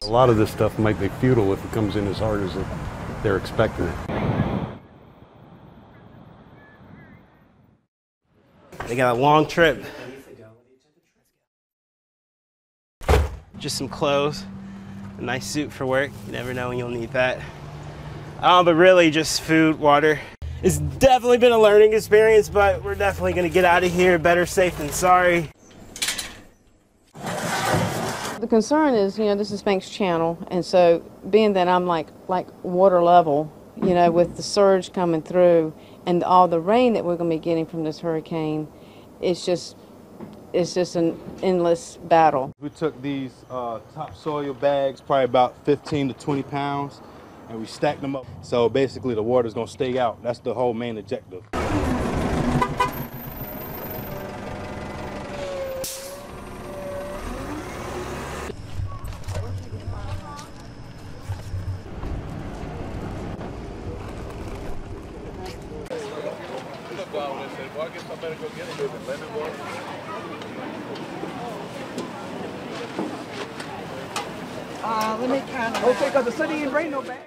A lot of this stuff might be futile if it comes in as hard as they're expecting it. They got a long trip. Just some clothes, a nice suit for work. You never know when you'll need that. But really just food, water. It's definitely been a learning experience, but we're definitely gonna get out of here better safe than sorry. The concern is, this is Banks Channel, and so being that I'm like water level, with the surge coming through and all the rain that we're going to be getting from this hurricane, it's just an endless battle. We took these topsoil bags, probably about 15 to 20 pounds, and we stacked them up. So basically the water's going to stay out. That's the whole main objective. Let me count. Okay, because the city ain't bring no bag.